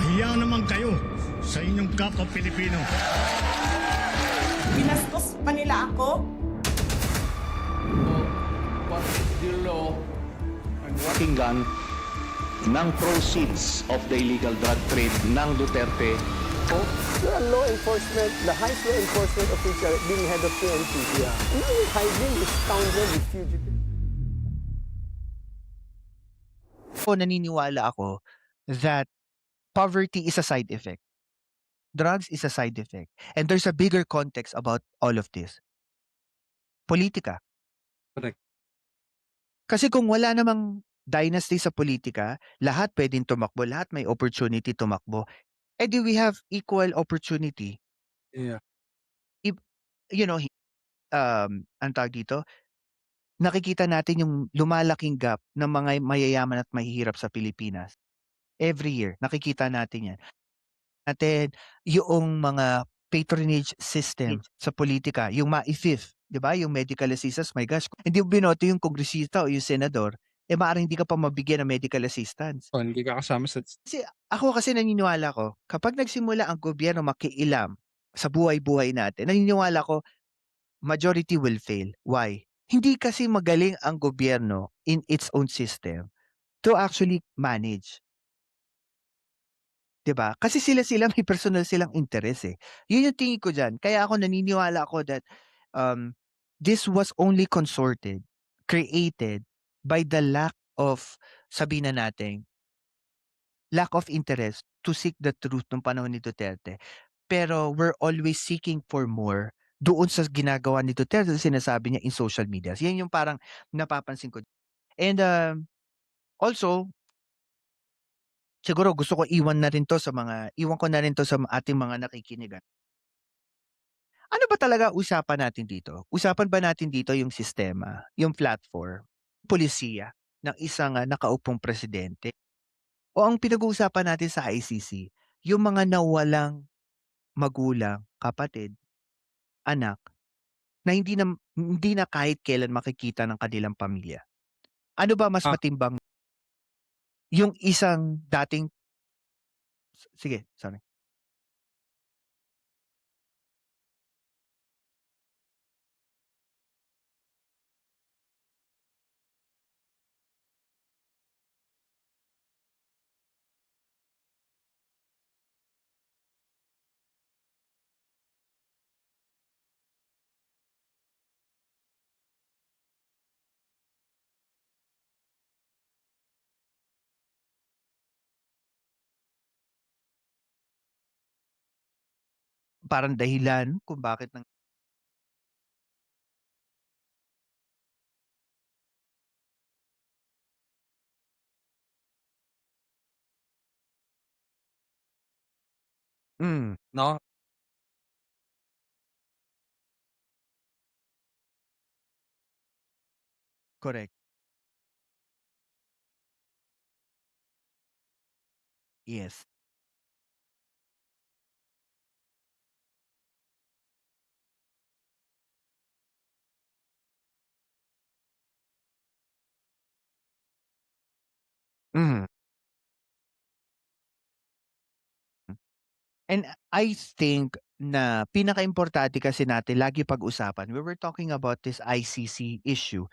Mahiya naman kayo sa inyong kapwa Pilipino. Binastos pa nila ako. What is the law and what Pakinggan ng proceeds of the illegal drug trade ng Duterte. You're a law enforcement, the highest law enforcement official being head of PNP. Yeah. And now you're hiding this scoundrel, this fugitive. Naniniwala ako that poverty is a side effect. Drugs is a side effect. And there's a bigger context about all of this. Politika. Correct. Kasi kung wala namang dynasty sa politika, lahat pwedeng tumakbo, lahat may opportunity tumakbo. Eh do we have equal opportunity? Yeah. You know, ang tawag dito, nakikita natin yung lumalaking gap ng mga mayayaman at mahihirap sa Pilipinas. Every year, nakikita natin yan. Natin yung mga patronage system sa politika, yung MAIFIF, di ba? Yung medical assistance, my gosh, hindi mo binoto yung kongresista o yung senador, eh maaaring hindi ka pa mabigyan ng medical assistance. So, hindi ka kasama sa... Kasi naniniwala ko, kapag nagsimula ang gobyerno makialam sa buhay-buhay natin, naniniwala ko, majority will fail. Why? Hindi kasi magaling ang gobyerno in its own system to actually manage. 'Di ba? Kasi sila may personal silang interes eh. Yun yung tingin ko diyan. Kaya ako naniniwala ako that this was only consorted, created by the lack of, sabihin na natin, lack of interest to seek the truth nung panahon ni Duterte. Pero we're always seeking for more doon sa ginagawa ni Duterte, sinasabi niya in social media. Yan yung parang napapansin ko. And also, siguro gusto ko iwan ko na rin to sa ating mga nakikinig. Ano ba talaga usapan natin dito? Usapan ba natin dito yung sistema, yung platform, polisiya ng isang nakaupong presidente? O ang pinag-uusapan natin sa ICC, yung mga nawalang magulang, kapatid, anak, na hindi na kahit kailan makikita ng kanilang pamilya? Ano ba mas matimbang? Yung isang dating... Sige, sorry. Parang dahilan kung bakit No? correct. Yes. Mhm. And I think na pinakaimportante kasi natin lagi pag-usapan, we were talking about this ICC issue,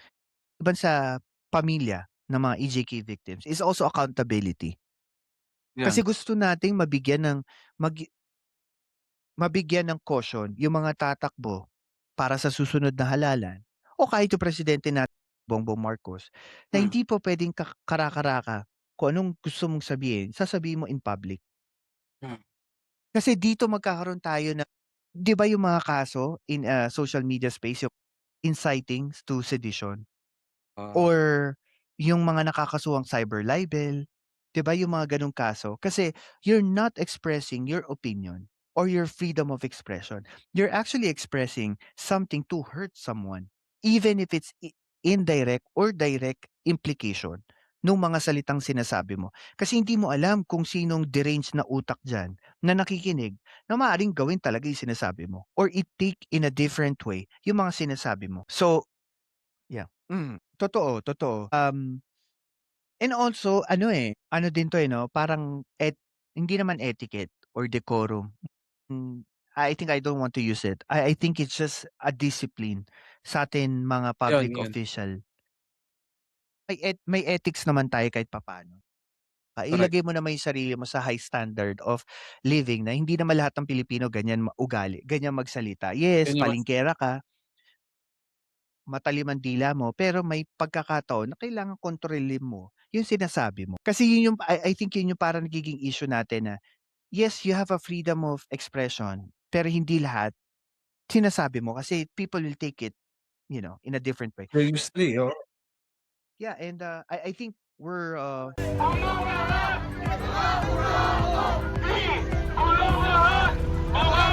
iban sa pamilya ng mga EJK victims, is also accountability. Yan. Kasi gusto nating mabigyan ng caution yung mga tatakbo para sa susunod na halalan o kahit yung presidente natin, Bongbong Marcos, na hindi po pwedeng kara-karaka kung anong gusto mong sasabihin mo in public. Kasi dito magkakaroon tayo ng, 'di ba yung mga kaso in social media space, yung inciting to sedition or yung mga nakakasuhang cyber libel, 'di ba yung mga ganung kaso? Kasi you're not expressing your opinion or your freedom of expression. You're actually expressing something to hurt someone, even if it's indirect or direct implication nung mga salitang sinasabi mo. Kasi hindi mo alam kung sinong deranged na utak diyan na nakikinig na maaaring gawin talaga yung sinasabi mo or i-take in a different way yung mga sinasabi mo. So, yeah. Totoo, totoo. And also ano din 'to, 'no, parang Hindi naman etiquette or decorum. I think I don't want to use it. I think it's just a discipline sa atin mga public Yun. official. May ethics naman tayo kahit papaano. Correct. Ilagay mo naman yung sarili mo sa high standard of living na hindi naman lahat ng Pilipino ganyan ugali, ganyan magsalita. Yes, Yun yung palingkera ka, matalim ang dila mo, pero may pagkakataon na kailangan kontrolin mo yung sinasabi mo. Kasi yun yung, I think yun yung parang nagiging issue natin na, yes, you have a freedom of expression, pero hindi lahat sinasabi mo kasi people will take it, in a different way. seriously, oh. Yeah, and I think we're Tulong lahat!